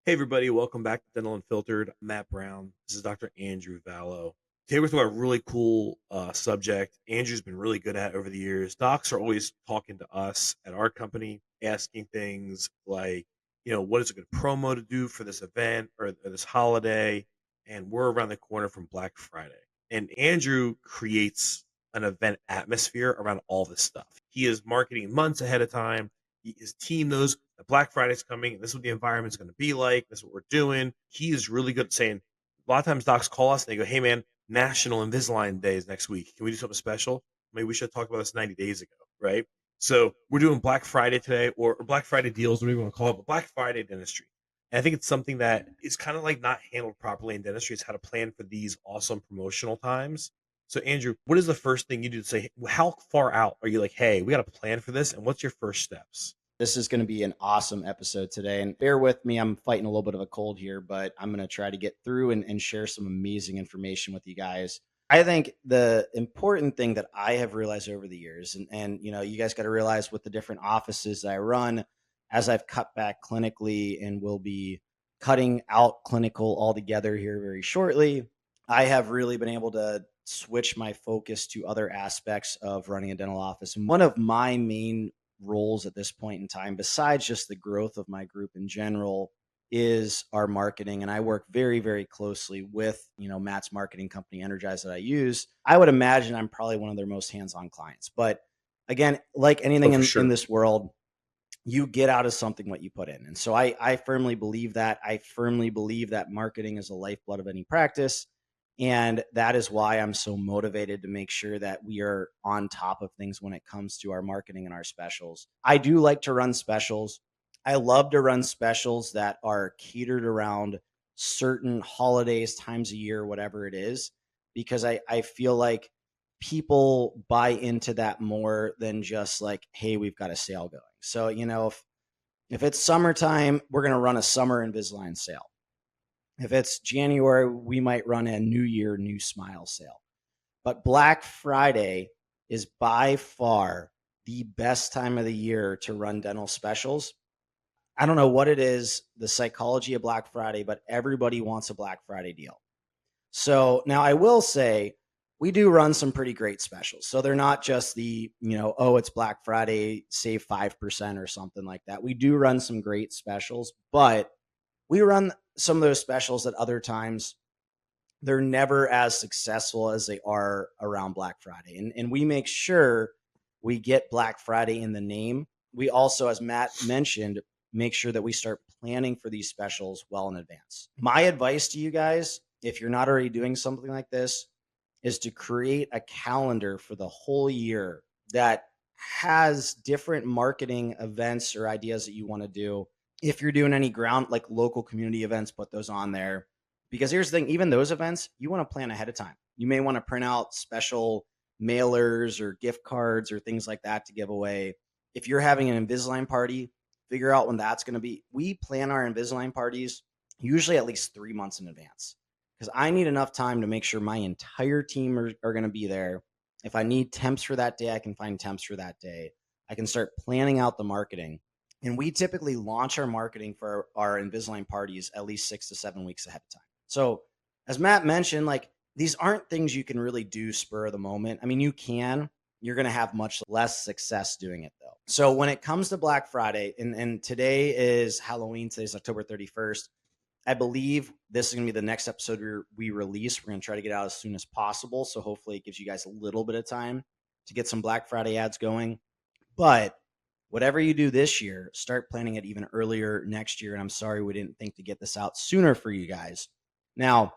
Hey everybody, welcome back to Dental Unfiltered. I'm Matt Brown. This is Dr. Andrew Vallow. Today we're talking about a really cool subject Andrew's been really good at over the years. Docs are always talking to us at our company, asking things like, what is a good promo to do for this event or this holiday? And we're around the corner from Black Friday. And Andrew creates an event atmosphere around all this stuff. He is marketing months ahead of time. His team knows that Black Friday's coming, and this is what the environment's going to be like. This is what we're doing. He is really good at saying, a lot of times docs call us and they go, hey, man, National Invisalign Day is next week. Can we do something special? Maybe we should talk about this 90 days ago, right? So we're doing Black Friday today, or Black Friday deals, whatever you want to call it, but Black Friday dentistry. And I think it's something that is kind of like not handled properly in dentistry. It's how to plan for these awesome promotional times. So, Andrew, what is the first thing you do to say, how far out are you like, hey, we got to plan for this? And what's your first steps? This is going to be an awesome episode today. And bear with me, I'm fighting a little bit of a cold here, but I'm going to try to get through and share some amazing information with you guys. I think the important thing that I have realized over the years, and you guys got to realize with the different offices that I run, as I've cut back clinically and will be cutting out clinical altogether here very shortly, I have really been able to switch my focus to other aspects of running a dental office. And one of my main roles at this point in time, besides just the growth of my group in general, is our marketing. And I work very, very closely with, Matt's marketing company, Energize, that I use. I would imagine I'm probably one of their most hands-on clients. But again, like Oh, anything for in sure. this world, you get out of something what you put in. And so I firmly believe that. I firmly believe that marketing is the lifeblood of any practice. And that is why I'm so motivated to make sure that we are on top of things when it comes to our marketing and our specials. I do like to run specials. I love to run specials that are catered around certain holidays, times a year, whatever it is, because I feel like people buy into that more than just like, hey, we've got a sale going. So, if it's summertime, we're going to run a summer Invisalign sale. If it's January, we might run a New Year, New Smile sale. But Black Friday is by far the best time of the year to run dental specials. I don't know what it is, the psychology of Black Friday, but everybody wants a Black Friday deal. So now I will say we do run some pretty great specials. So they're not just the, oh, it's Black Friday, save 5% or something like that. We do run some great specials, but we run some of those specials at other times. They're never as successful as they are around Black Friday. And we make sure we get Black Friday in the name. We also, as Matt mentioned, make sure that we start planning for these specials well in advance. My advice to you guys, if you're not already doing something like this, is to create a calendar for the whole year that has different marketing events or ideas that you want to do. If you're doing any ground, like local community events, put those on there. Because here's the thing, even those events, you want to plan ahead of time. You may want to print out special mailers or gift cards or things like that to give away. If you're having an Invisalign party, figure out when that's going to be. We plan our Invisalign parties usually at least 3 months in advance because I need enough time to make sure my entire team are going to be there. If I need temps for that day, I can find temps for that day. I can start planning out the marketing. And we typically launch our marketing for our Invisalign parties at least 6 to 7 weeks ahead of time. So as Matt mentioned, like these aren't things you can really do spur of the moment. I mean, you can, you're going to have much less success doing it though. So when it comes to Black Friday, and today is Halloween, today's October 31st. I believe this is going to be the next episode we release. We're going to try to get out as soon as possible. So hopefully it gives you guys a little bit of time to get some Black Friday ads going. But whatever you do this year, start planning it even earlier next year. And I'm sorry we didn't think to get this out sooner for you guys. Now,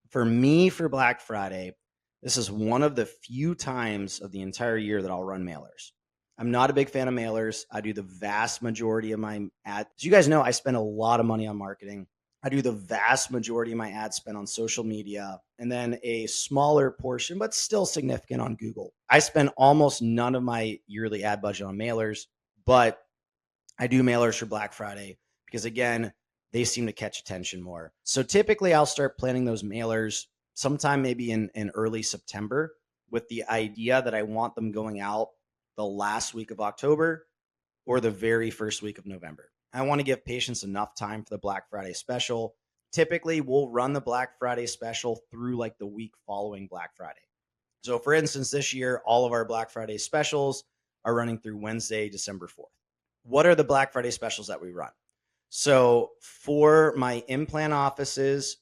for me, for Black Friday, this is one of the few times of the entire year that I'll run mailers. I'm not a big fan of mailers. I do the vast majority of my ads. As you guys know, I spend a lot of money on marketing. I do the vast majority of my ad spend on social media and then a smaller portion, but still significant on Google. I spend almost none of my yearly ad budget on mailers, but I do mailers for Black Friday because again, they seem to catch attention more. So typically I'll start planning those mailers sometime maybe in early September with the idea that I want them going out the last week of October or the very first week of November. I want to give patients enough time for the Black Friday special. Typically, we'll run the Black Friday special through like the week following Black Friday. So, for instance, this year, all of our Black Friday specials are running through Wednesday, December 4th. What are the Black Friday specials that we run? So, for my implant offices,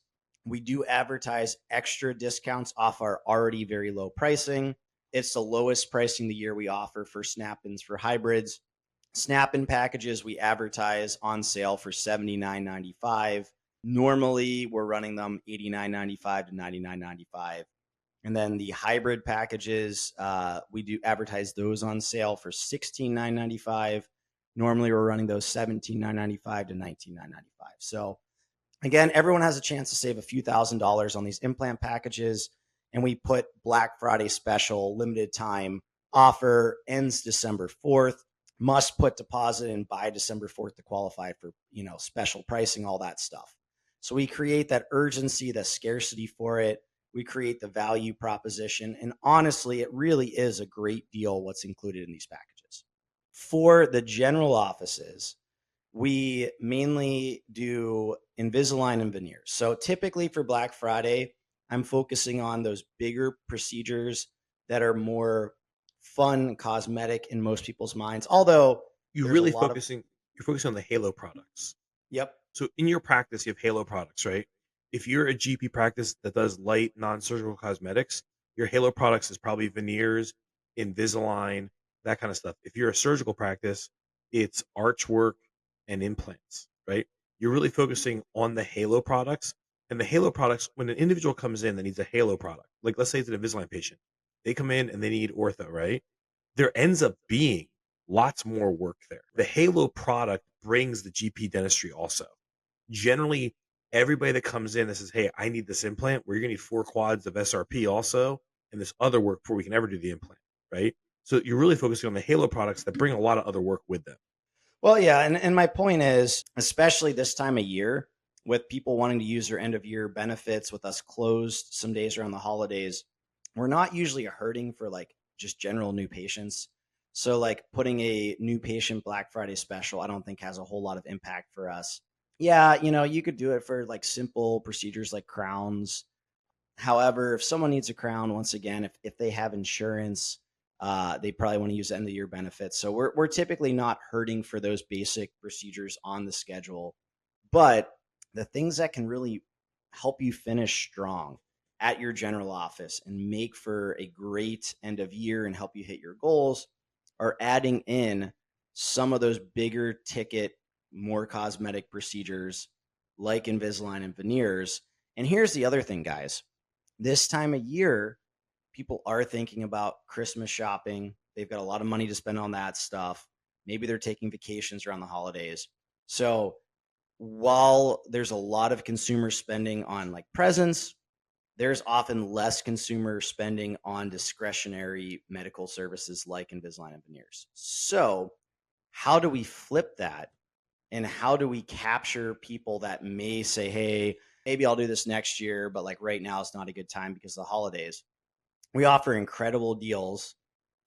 we do advertise extra discounts off our already very low pricing. It's the lowest pricing the year we offer for snap-ins for hybrids. Snap-in packages we advertise on sale for $79.95. Normally, we're running them $89.95 to $99.95. And then the hybrid packages, we do advertise those on sale for $16,995. Normally, we're running those $17,995 to $19,995. So again, everyone has a chance to save a few $1,000s on these implant packages. And we put Black Friday special, limited time offer, ends December 4th. Must put deposit in by December 4th to qualify for, special pricing, all that stuff. So we create that urgency, the scarcity for it. We create the value proposition. And honestly, it really is a great deal what's included in these packages. For the general offices, we mainly do Invisalign and veneers. So typically for Black Friday, I'm focusing on those bigger procedures that are more fun, cosmetic in most people's minds. Although You there's a really lot of, focusing you're focusing on the halo products. yep. So in your practice, you have halo products, right? If you're a GP practice that does light non-surgical cosmetics, your halo products is probably veneers, Invisalign, that kind of stuff. If you're a surgical practice, it's archwork and implants, right? You're really focusing on the halo products. And the halo products, when an individual comes in that needs a halo product, like let's say it's an Invisalign patient, they come in and they need ortho, right? There ends up being lots more work there. The halo product brings the GP dentistry also. Generally, everybody that comes in that says, "Hey, I need this implant," where you're gonna need 4 quads of SRP also, and this other work before we can ever do the implant, right? So you're really focusing on the halo products that bring a lot of other work with them. Well, yeah. And my point is, especially this time of year, with people wanting to use their end of year benefits, with us closed some days around the holidays, we're not usually hurting for like just general new patients. So, like putting a new patient Black Friday special, I don't think has a whole lot of impact for us. Yeah, you could do it for like simple procedures like crowns. However, if someone needs a crown, once again, if they have insurance, they probably want to use end of year benefits. So we're typically not hurting for those basic procedures on the schedule. But the things that can really help you finish strong at your general office and make for a great end of year and help you hit your goals are adding in some of those bigger ticket, more cosmetic procedures like Invisalign and veneers. And here's the other thing, guys. This time of year, people are thinking about Christmas shopping. They've got a lot of money to spend on that stuff. Maybe they're taking vacations around the holidays. So while there's a lot of consumer spending on like presents, there's often less consumer spending on discretionary medical services like Invisalign and veneers. So how do we flip that? And how do we capture people that may say, hey, maybe I'll do this next year, but like right now it's not a good time because of the holidays? We offer incredible deals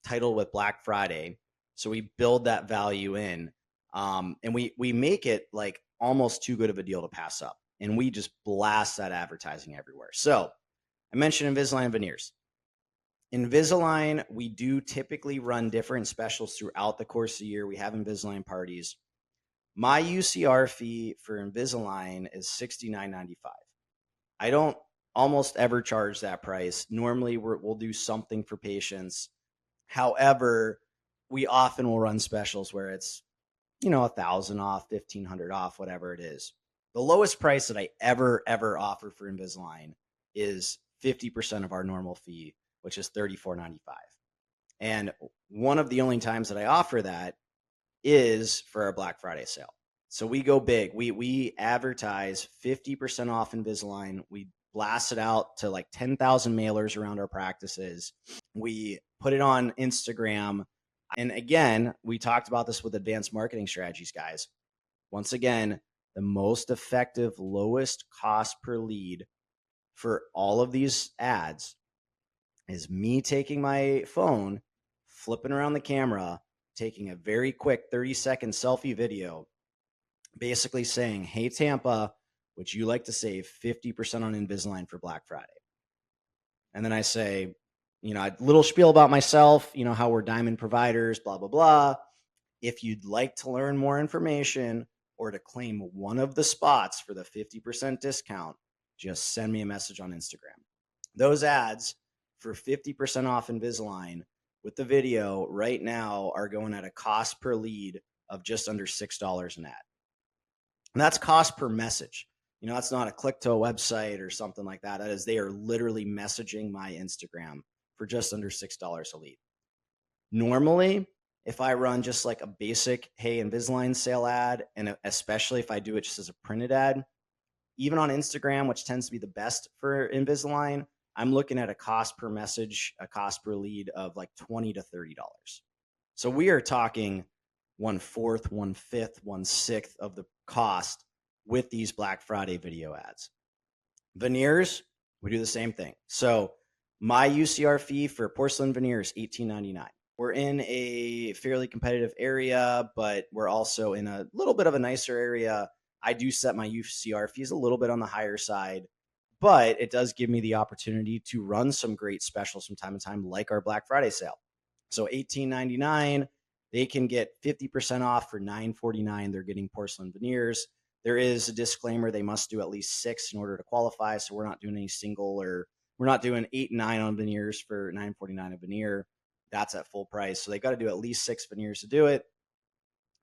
titled with Black Friday. So we build that value in, and we make it like almost too good of a deal to pass up. And we just blast that advertising everywhere. So I mentioned Invisalign veneers. Invisalign, we do typically run different specials throughout the course of the year. We have Invisalign parties. My UCR fee for Invisalign is $69.95. I don't almost ever charge that price. Normally, we'll do something for patients. However, we often will run specials where it's 1,000 off, 1,500 off, whatever it is. The lowest price that I ever offer for Invisalign is 50% of our normal fee, which is $34.95. And one of the only times that I offer that is for our Black Friday sale. So we go big. We advertise 50% off Invisalign. We blast it out to like 10,000 mailers around our practices. We put it on Instagram. And again, we talked about this with advanced marketing strategies, guys. Once again, the most effective, lowest cost per lead for all of these ads is me taking my phone, flipping around the camera, taking a very quick 30-second selfie video, basically saying, "Hey, Tampa, would you like to save 50% on Invisalign for Black Friday?" And then I say, a little spiel about myself, how we're diamond providers, blah, blah, blah. If you'd like to learn more information or to claim one of the spots for the 50% discount, just send me a message on Instagram. Those ads for 50% off Invisalign with the video right now are going at a cost per lead of just under $6 an ad. And that's cost per message. That's not a click to a website or something like that. That is, they are literally messaging my Instagram for just under $6 a lead. Normally, if I run just like a basic, hey, Invisalign sale ad, and especially if I do it just as a printed ad, even on Instagram, which tends to be the best for Invisalign, I'm looking at a cost per message, a cost per lead of like $20 to $30. So we are talking 1/4, 1/5, 1/6 of the cost with these Black Friday video ads. Veneers, we do the same thing. So my UCR fee for porcelain veneers, $18.99. We're in a fairly competitive area, but we're also in a little bit of a nicer area. I do set my UCR fees a little bit on the higher side, but it does give me the opportunity to run some great specials from time to time, like our Black Friday sale. So $18.99, they can get 50% off for $9.49. They're getting porcelain veneers. There is a disclaimer, they must do at least 6 in order to qualify. So we're not doing any single, or we're not doing 8 and 9 on veneers for $9.49 a veneer. That's at full price. So they got to do at least 6 veneers to do it.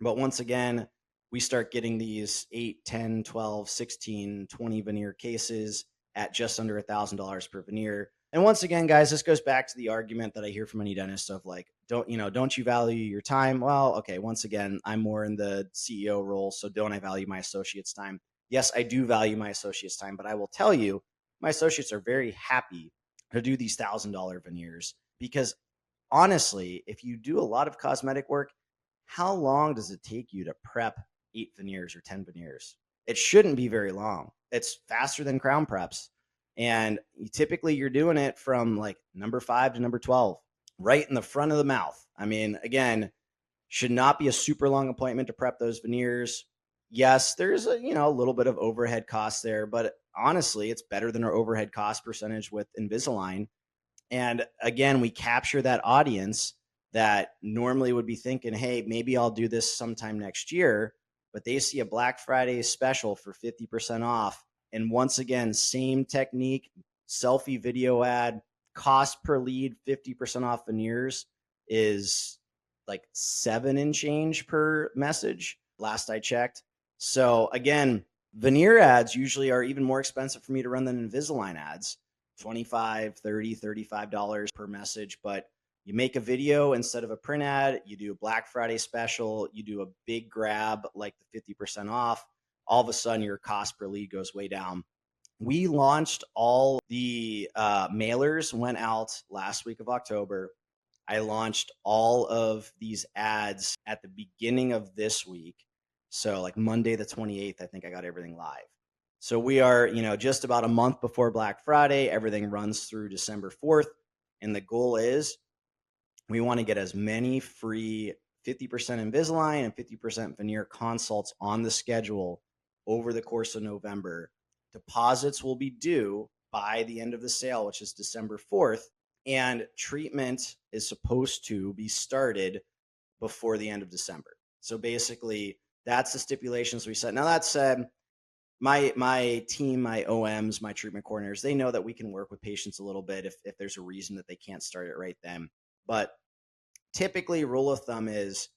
But once again, we start getting these 8, 10, 12, 16, 20 veneer cases at just under $1,000 per veneer. And once again, guys, this goes back to the argument that I hear from any dentist of like, don't you value your time? Well, okay, once again, I'm more in the CEO role, so don't I value my associates' time? Yes, I do value my associates' time, but I will tell you, my associates are very happy to do these $1,000 veneers because honestly, if you do a lot of cosmetic work, how long does it take you to prep 8 veneers or 10 veneers? It shouldn't be very long. It's faster than crown preps. And typically you're doing it from like number 5 to number 12, right in the front of the mouth. I mean, again, should not be a super long appointment to prep those veneers. Yes, there's a little bit of overhead cost there, but honestly, it's better than our overhead cost percentage with Invisalign. And again, we capture that audience that normally would be thinking, hey, maybe I'll do this sometime next year, but they see a Black Friday special for 50% off. And once again, same technique, selfie video ad, cost per lead, 50% off veneers is like 7 and change per message, last I checked. So again, veneer ads usually are even more expensive for me to run than Invisalign ads. 25, 30, $35 per message, but you make a video instead of a print ad, you do a Black Friday special, you do a big grab like the 50% off, all of a sudden your cost per lead goes way down. We launched all the mailers, went out last week of October. I launched all of these ads at the beginning of this week. So like Monday the 28th, I think I got everything live. So we are, just about a month before Black Friday. Everything runs through December 4th. And the goal is we want to get as many free 50% Invisalign and 50% veneer consults on the schedule over the course of November. Deposits will be due by the end of the sale, which is December 4th. And treatment is supposed to be started before the end of December. So basically, that's the stipulations we set. Now, that said, my team, my OMs, my treatment coordinators, they know that we can work with patients a little bit if there's a reason that they can't start it right then. But typically, rule of thumb is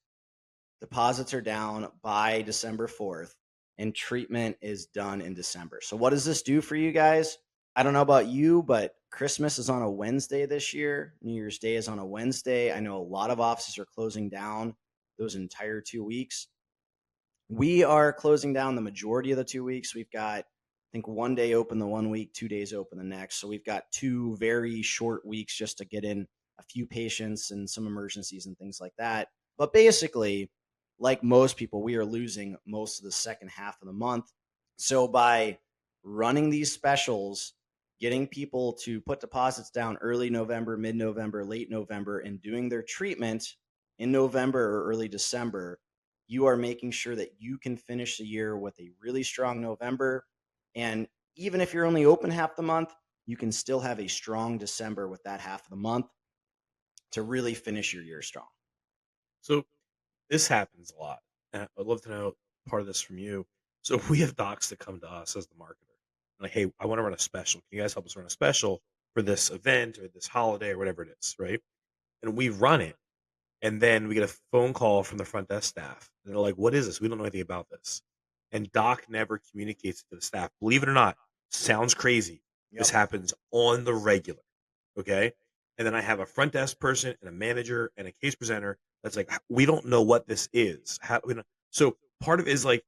deposits are down by December 4th and treatment is done in December. So what does this do for you guys? I don't know about you, but Christmas is on a Wednesday this year. New Year's Day is on a Wednesday. I know a lot of offices are closing down those entire 2 weeks. We are closing down the majority of the 2 weeks. We've got, I think, 1 day open the 1 week, 2 days open the next. So we've got 2 very short weeks just to get in a few patients and some emergencies and things like that. But basically, like most people, we are losing most of the second half of the month. So by running these specials, getting people to put deposits down early November, mid-November, late November, and doing their treatment in November or early December, you are making sure that you can finish the year with a really strong November. And even if you're only open half the month, you can still have a strong December with that half of the month to really finish your year strong. So this happens a lot. And I'd love to know part of this from you. So we have docs that come to us as the marketer. Like, hey, I want to run a special. Can you guys help us run a special for this event or this holiday or whatever it is, right? And we run it. And then we get a phone call from the front desk staff. And they're like, what is this? We don't know anything about this. And Doc never communicates to the staff. Believe it or not, sounds crazy. This Yep. happens on the regular. Okay. And then I have a front desk person and a manager and a case presenter that's like, we don't know what this is. So part of it is like,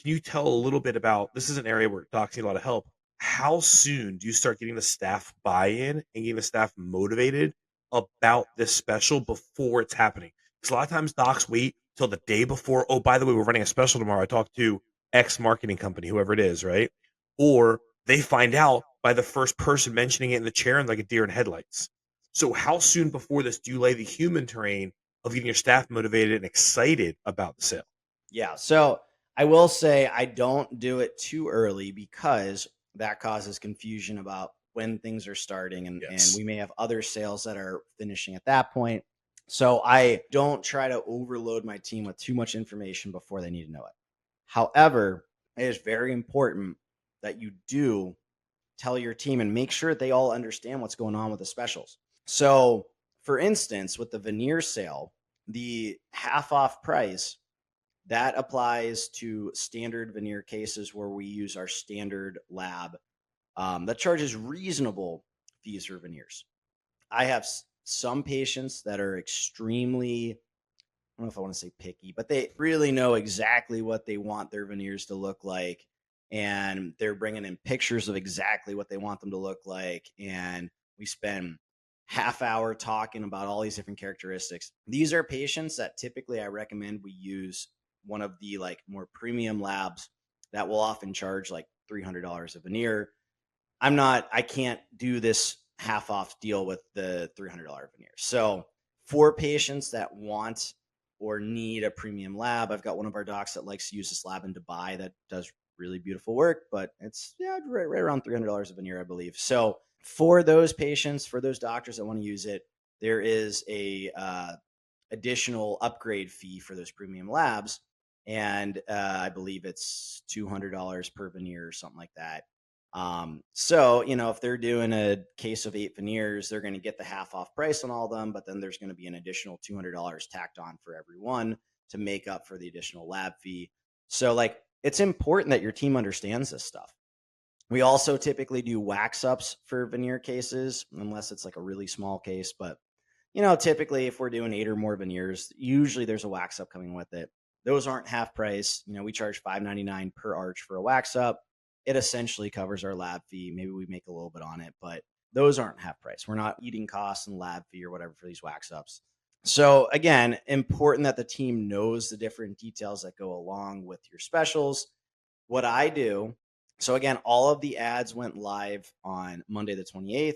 can you tell a little bit about this is an area where docs need a lot of help. How soon do you start getting the staff buy-in and getting the staff motivated about this special before it's happening? Because a lot of times docs wait till the day before. Oh, by the way, we're running a special tomorrow. I talked to X marketing company, whoever it is, right? Or they find out by the first person mentioning it in the chair and like a deer in headlights. So how soon before this do you lay the human terrain of getting your staff motivated and excited about the sale? Yeah. So I will say I don't do it too early because that causes confusion about when things are starting, and Yes. we may have other sales that are finishing at that point. So I don't try to overload my team with too much information before they need to know it. However, it is very important that you do tell your team and make sure they all understand what's going on with the specials. So, for instance, with the veneer sale, the half off price that applies to standard veneer cases where we use our standard lab that charges reasonable fees for veneers. I have some patients that are extremely, I don't know if I want to say picky, but they really know exactly what they want their veneers to look like. And they're bringing in pictures of exactly what they want them to look like. And we spend half hour talking about all these different characteristics. These are patients that typically I recommend we use one of the like more premium labs that will often charge like $300 a veneer. I can't do this half off deal with the $300 veneer. So for patients that want or need a premium lab, I've got one of our docs that likes to use this lab in Dubai that does really beautiful work, but it's right around $300 a veneer, I believe. So for those patients, for those doctors that want to use it, there is a additional upgrade fee for those premium labs, and I believe it's $200 per veneer or something like that. So, if they're doing a case of 8 veneers, they're going to get the half off price on all of them, but then there's going to be an additional $200 tacked on for every one to make up for the additional lab fee. So, like, it's important that your team understands this stuff. We also typically do wax ups for veneer cases, unless it's like a really small case. But, typically if we're doing 8 or more veneers, usually there's a wax up coming with it. Those aren't half price. We charge $5.99 per arch for a wax up. It essentially covers our lab fee. Maybe we make a little bit on it, but those aren't half price. We're not eating costs and lab fee or whatever for these wax ups. So again, important that the team knows the different details that go along with your specials. What I do, so again, all of the ads went live on Monday the 28th.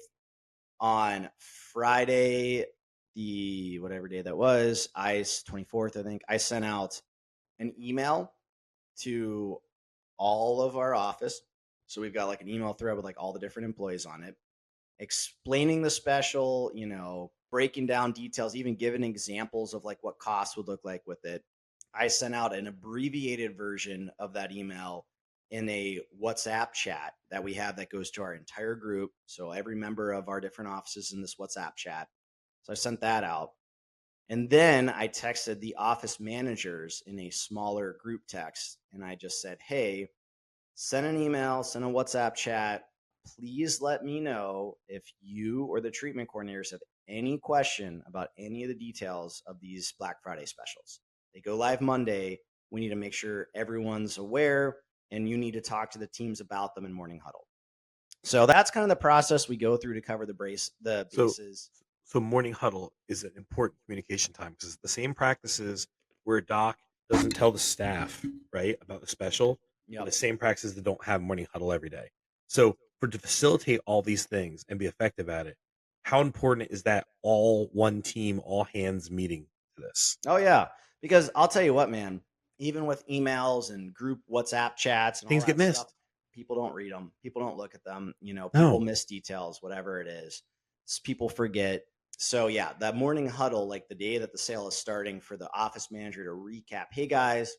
On Friday, the whatever day that was, 24th, I think, I sent out an email to all of our office. So we've got like an email thread with like all the different employees on it, explaining the special, breaking down details, even giving examples of like what costs would look like with it. I sent out an abbreviated version of that email in a WhatsApp chat that we have that goes to our entire group. So every member of our different offices in this WhatsApp chat. So I sent that out. And then I texted the office managers in a smaller group text. And I just said, hey, send an email, send a WhatsApp chat. Please let me know if you or the treatment coordinators have any question about any of the details of these Black Friday specials. They go live Monday. We need to make sure everyone's aware, and you need to talk to the teams about them in morning huddle. So that's kind of the process we go through to cover the So bases. so morning huddle is an important communication time because the same practices where a doc doesn't tell the staff, right, about the special are the Yep. same practices that don't have morning huddle every day. So for to facilitate all these things and be effective at it, how important is that all one team, all hands meeting to this? Oh yeah, because I'll tell you what, man. even with emails and group WhatsApp chats and all Things get that stuff, missed. people don't read them. People don't look at them. People No. miss details, whatever it is. People forget. So yeah, that morning huddle, like the day that the sale is starting, for the office manager to recap, hey guys,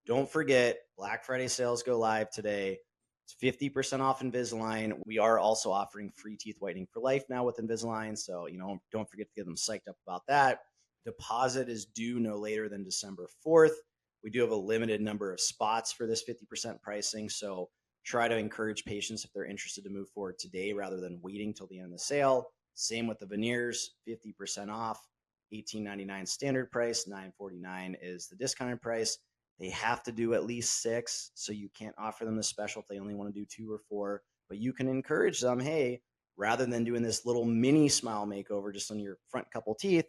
don't forget, Black Friday sales go live today. It's 50% off Invisalign. We are also offering free teeth whitening for life now with Invisalign. So, don't forget to get them psyched up about that. Deposit is due no later than December 4th. We do have a limited number of spots for this 50% pricing. So try to encourage patients, if they're interested, to move forward today rather than waiting till the end of the sale. Same with the veneers, 50% off, $18.99 standard price, $9.49 is the discounted price. They have to do at least 6, so you can't offer them the special if they only want to do 2 or 4. But you can encourage them, hey, rather than doing this little mini smile makeover just on your front couple teeth,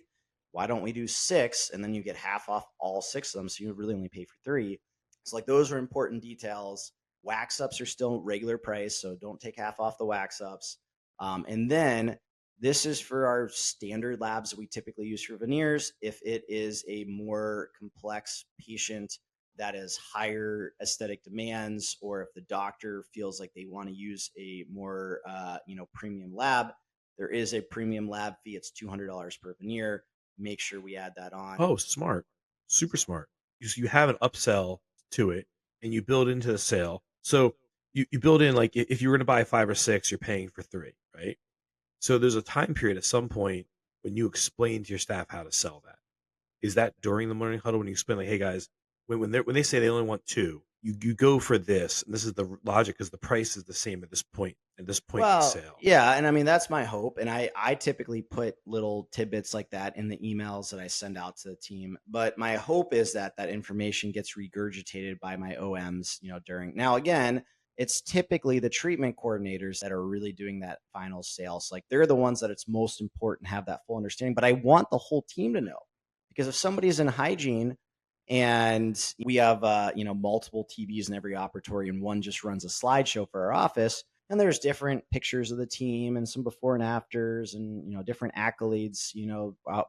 why don't we do 6, and then you get half off all 6 of them, so you really only pay for 3. So like, those are important details. Wax ups are still regular price, so don't take half off the wax ups. And then this is for our standard labs that we typically use for veneers. If it is a more complex patient that is higher aesthetic demands, or if the doctor feels like they want to use a more premium lab, there is a premium lab fee. It's $200 per veneer. Make sure we add that on. Oh, smart. Super smart. You have an upsell to it and you build into the sale. So you build in, like, if you were to buy 5 or 6, you're paying for 3, right? So there's a time period at some point when you explain to your staff how to sell that. Is that during the morning huddle when you explain, like, hey guys, when they say they only want 2, you go for this, and this is the logic because the price is the same at this point, in the Well, sale. yeah, and I mean, that's my hope, and I typically put little tidbits like that in the emails that I send out to the team. But my hope is that that information gets regurgitated by my OMs, during. Now again, it's typically the treatment coordinators that are really doing that final sales. Like, they're the ones that it's most important to have that full understanding. But I want the whole team to know, because if somebody's in hygiene and we have multiple TVs in every operatory, and one just runs a slideshow for our office, and there's different pictures of the team and some before and afters, and different accolades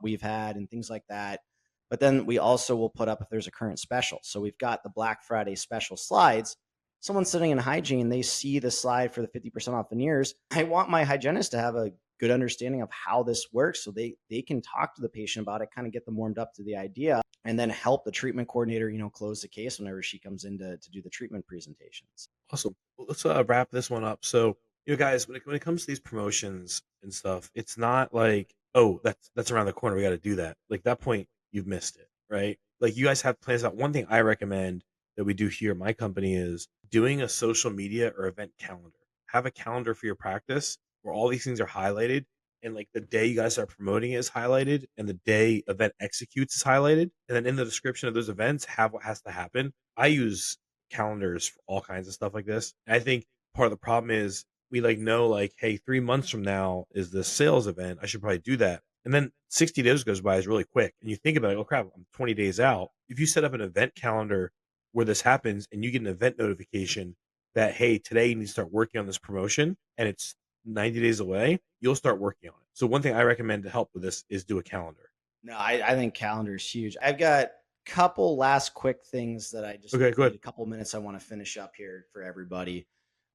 we've had and things like that. But then we also will put up if there's a current special. So we've got the Black Friday special slides. Someone sitting in hygiene, they see the slide for the 50% off veneers. I want my hygienist to have a good understanding of how this works, so they can talk to the patient about it, kind of get them warmed up to the idea, and then help the treatment coordinator close the case whenever she comes in to do the treatment presentations. Awesome. Well, let's wrap this one up. So, guys, when it comes to these promotions and stuff, it's not like, oh, that's around the corner. We got to do that. Like, that point, you've missed it, right? Like, you guys have plans out. One thing I recommend that we do here at my company is doing a social media or event calendar. Have a calendar for your practice where all these things are highlighted, and like the day you guys are promoting it is highlighted, and the day event executes is highlighted, and then in the description of those events have what has to happen. I use calendars for all kinds of stuff like this. And I think part of the problem is we know, like, hey, 3 months from now is the sales event. I should probably do that. And then 60 days goes by is really quick. And you think about it, oh crap, I'm 20 days out. If you set up an event calendar where this happens and you get an event notification that, hey, today you need to start working on this promotion and it's 90 days away, you'll start working on it. So one thing I recommend to help with this is do a calendar. No, I think calendar is huge. I've got a couple last quick things that I just Okay, need good. a couple minutes. I want to finish up here for everybody.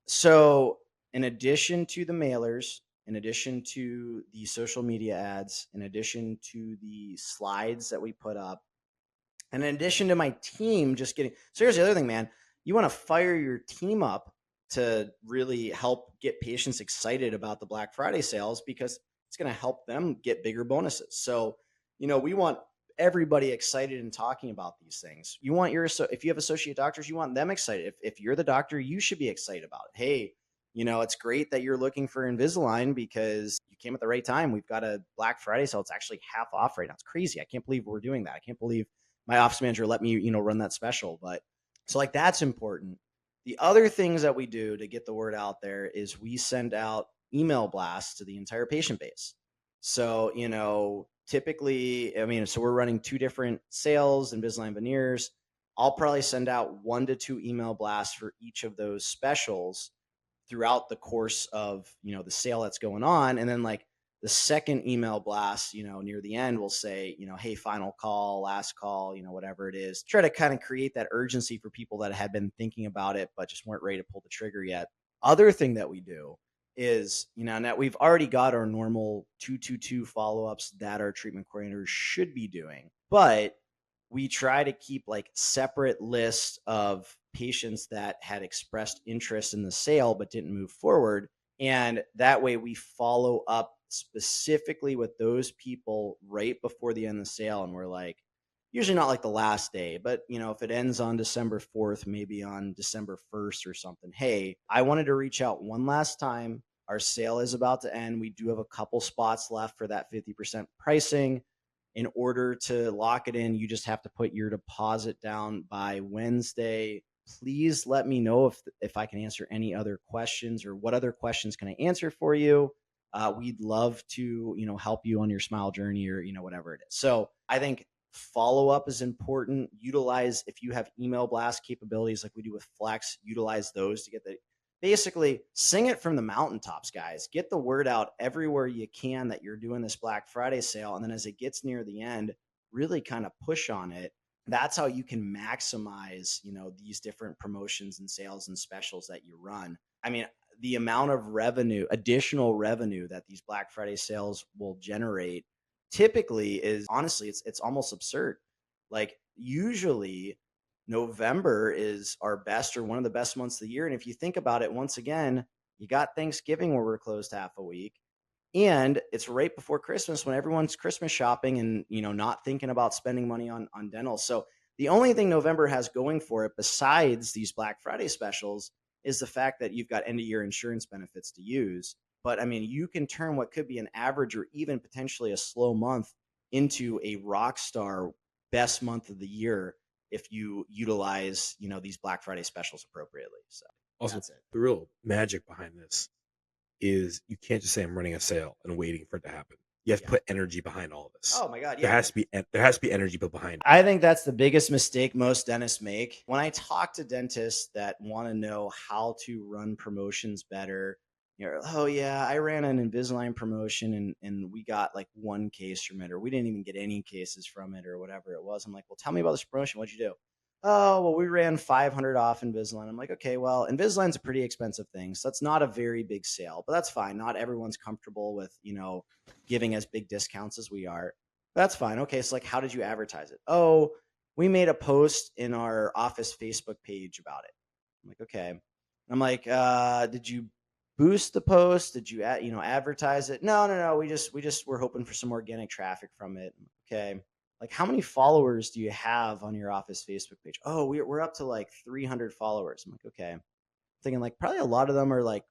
So, in addition to the mailers, in addition to the social media ads, in addition to the slides that we put up, and in addition to my team just getting, so here's the other thing, man. You want to fire your team up to really help get patients excited about the Black Friday sales, because it's going to help them get bigger bonuses. So, we want everybody excited and talking about these things. You want if you have associate doctors, you want them excited. If you're the doctor, you should be excited about it. Hey, it's great that you're looking for Invisalign because you came at the right time. We've got a Black Friday sale. It's actually half off right now. It's crazy. I can't believe we're doing that. I can't believe my office manager let me, run that special. But so, like, that's important. The other things that we do to get the word out there is we send out email blasts to the entire patient base. So, typically, so we're running 2 different sales, Invisalign veneers. I'll probably send out 1 to 2 email blasts for each of those specials throughout the course of, the sale that's going on. And then, like, The second email blast, near the end will say, hey, final call, last call, whatever it is. Try to kind of create that urgency for people that had been thinking about it, but just weren't ready to pull the trigger yet. Other thing that we do is, now we've already got our normal 222 follow-ups that our treatment coordinators should be doing, but we try to keep like separate lists of patients that had expressed interest in the sale but didn't move forward. And that way we follow up specifically with those people right before the end of the sale. And we're like, usually not like the last day, but if it ends on December 4th, maybe on December 1st or something, hey, I wanted to reach out one last time. Our sale is about to end. We do have a couple spots left for that 50% pricing. In order to lock it in, you just have to put your deposit down by Wednesday. Please let me know if I can answer any other questions, or what other questions can I answer for you. We'd love to, help you on your smile journey, or, whatever it is. So I think follow up is important. Utilize, if you have email blast capabilities like we do with Flex, utilize those to get basically sing it from the mountaintops, guys. Get the word out everywhere you can that you're doing this Black Friday sale. And then as it gets near the end, really kind of push on it. That's how you can maximize, these different promotions and sales and specials that you run. I mean, the amount of revenue, additional revenue that these Black Friday sales will generate typically is, honestly, it's almost absurd. Like, usually November is our best, or one of the best months of the year. And if you think about it, once again, you got Thanksgiving where we're closed half a week. And it's right before Christmas when everyone's Christmas shopping and, not thinking about spending money on dental. So the only thing November has going for it, besides these Black Friday specials, is the fact that you've got end of year insurance benefits to use. But I mean, you can turn what could be an average or even potentially a slow month into a rock star best month of the year if you utilize, these Black Friday specials appropriately. So Also, that's it. the real magic behind this is you can't just say I'm running a sale and waiting for it to happen. You have to Yeah. put energy behind all of this. Oh my God. There Yeah. has to be energy put behind it. I think that's the biggest mistake most dentists make. When I talk to dentists that want to know how to run promotions better, oh yeah, I ran an Invisalign promotion and we got like one case from it, or we didn't even get any cases from it, or whatever it was. I'm like, well, tell me about this promotion. What'd you do? Oh, well, we ran 500 off Invisalign. I'm like, okay, well, Invisalign's a pretty expensive thing, so that's not a very big sale, but that's fine. Not everyone's comfortable with, giving as big discounts as we are. That's fine. Okay, so like, how did you advertise it? Oh, we made a post in our office Facebook page about it. I'm like, okay. I'm like, did you boost the post? Did you advertise it? No. We just were hoping for some organic traffic from it. Okay. Like, how many followers do you have on your office Facebook page? Oh, we're up to like 300 followers. I'm like, okay. Thinking like probably a lot of them are like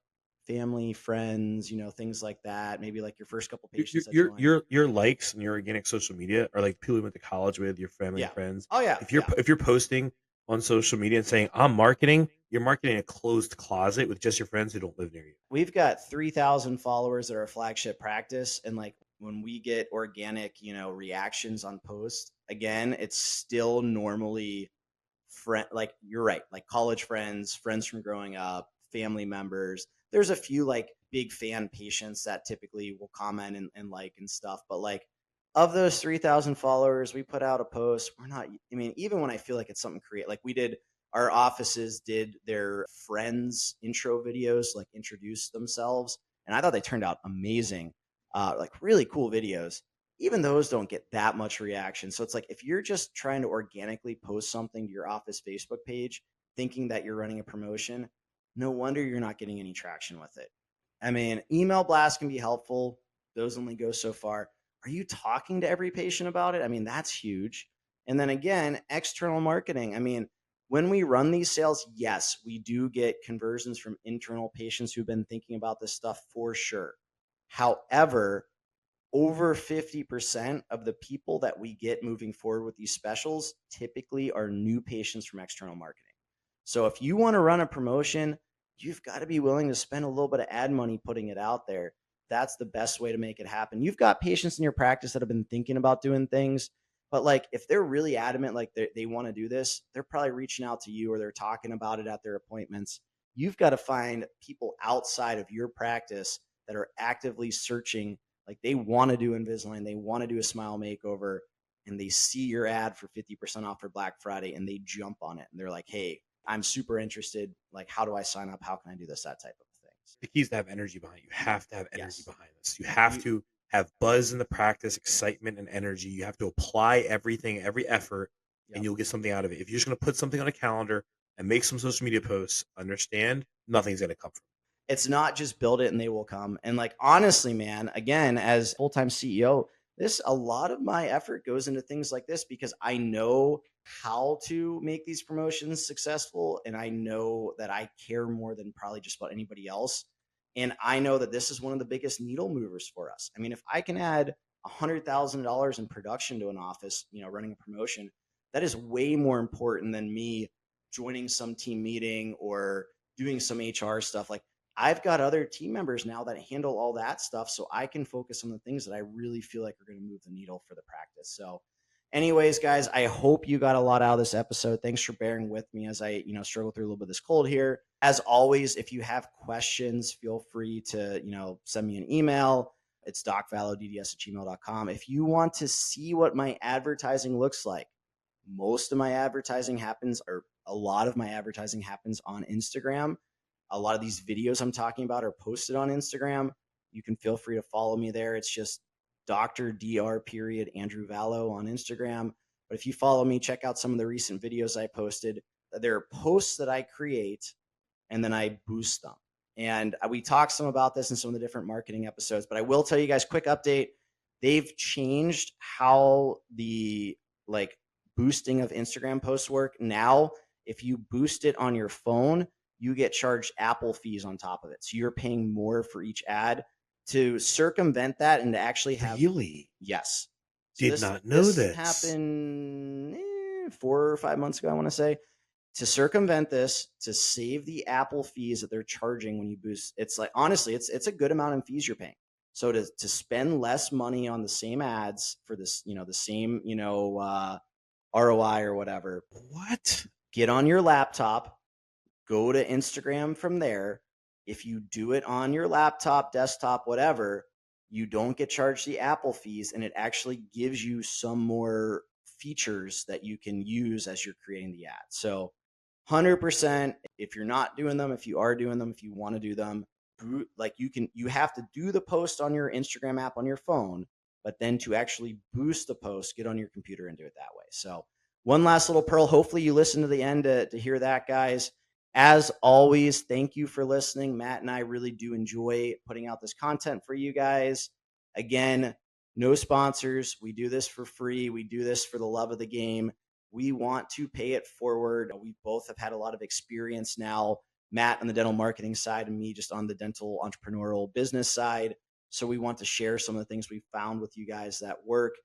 family, friends, things like that. Maybe like your first couple Your patients that your join. your your likes and your organic social media are like people you went to college with, your family and Yeah. friends. Oh yeah. Yeah. If you're posting on social media and saying I'm marketing, you're marketing a closed closet with just your friends who don't live near you. We've got 3,000 followers at our flagship practice. And like, when we get organic, reactions on posts, again, it's still normally like, you're right, like college friends, friends from growing up, family members. There's a few like big fan patients that typically will comment and like and stuff. But like, of those 3,000 followers, we put out a post. We're not, I mean, even when I feel like it's something creative, like our offices did their friends intro videos, like introduce themselves. And I thought they turned out amazing, like really cool videos. Even those don't get that much reaction. So it's like, if you're just trying to organically post something to your office Facebook page, thinking that you're running a promotion, no wonder you're not getting any traction with it. I mean, email blasts can be helpful. Those only go so far. Are you talking to every patient about it? I mean, that's huge. And then again, external marketing. I mean, when we run these sales, yes, we do get conversions from internal patients who've been thinking about this stuff for sure. However, over 50% of the people that we get moving forward with these specials typically are new patients from external marketing. So if you want to run a promotion, you've got to be willing to spend a little bit of ad money putting it out there. That's the best way to make it happen. You've got patients in your practice that have been thinking about doing things, but like, if they're really adamant, like they want to do this, they're probably reaching out to you, or they're talking about it at their appointments. You've got to find people outside of your practice that are actively searching Like they want to do Invisalign, they want to do a smile makeover, and they see your ad for 50% off for Black Friday and they jump on it and they're like, hey, I'm super interested. Like, how do I sign up? How can I do this? That type of things. The key is to have energy behind you. You have to have energy Yes. behind this. You have You, to have buzz in the practice, excitement and energy. You have to apply everything, every effort, and yep. you'll get something out of it. If you're just going to put something on a calendar and make some social media posts, understand nothing's going to come from It's not just build it and they will come. And like honestly, man, again, as full-time CEO, this a lot of my effort goes into things like this because I know how to make these promotions successful and I know that I care more than probably just about anybody else. And I know that this is one of the biggest needle movers for us. I mean, if I can add $100,000 in production to an office, running a promotion, that is way more important than me joining some team meeting or doing some HR stuff. Like I've got other team members now that handle all that stuff so I can focus on the things that I really feel like are going to move the needle for the practice. So anyways, guys, I hope you got a lot out of this episode. Thanks for bearing with me as I, struggle through a little bit of this cold here. As always, if you have questions, feel free to, send me an email. It's docvallowdds@gmail.com. If you want to see what my advertising looks like, most of my advertising happens, or a lot of my advertising happens on Instagram. A lot of these videos I'm talking about are posted on Instagram. You can feel free to follow me there. It's just Dr. Period Andrew Vallow on Instagram. But if you follow me, check out some of the recent videos I posted. There are posts that I create and then I boost them. And we talked some about this in some of the different marketing episodes, but I will tell you guys, quick update. They've changed how the like boosting of Instagram posts work. Now, if you boost it on your phone, you get charged Apple fees on top of it. So you're paying more for each ad to circumvent that and to actually have, Really? yes. So Did this not know this this. happened 4 or 5 months ago, I want to say. To circumvent this, to save the Apple fees that they're charging when you boost, it's like honestly, it's a good amount in fees you're paying. So to spend less money on the same ads for this, the same, ROI or whatever, What? get on your laptop, go to Instagram from there. If you do it on your laptop, desktop, whatever, you don't get charged the Apple fees and it actually gives you some more features that you can use as you're creating the ad. So 100%, if you're not doing them, if you are doing them, if you want to do them, like you have to do the post on your Instagram app on your phone, but then to actually boost the post, get on your computer and do it that way. So one last little pearl. Hopefully you listen to the end to hear that, guys. As always, thank you for listening. Matt and I really do enjoy putting out this content for you guys. Again, no sponsors. We do this for free. We do this for the love of the game. We want to pay it forward. We both have had a lot of experience now, Matt on the dental marketing side and me just on the dental entrepreneurial business side. So we want to share some of the things we've found with you guys that work.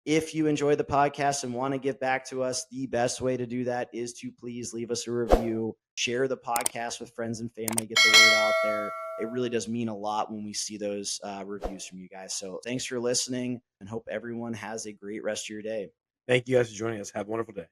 If you enjoy the podcast and want to give back to us, the best way to do that is to please leave us a review, share the podcast with friends and family, get the word out there. It really does mean a lot when we see those reviews from you guys. So thanks for listening and hope everyone has a great rest of your day. Thank you guys for joining us. Have a wonderful day.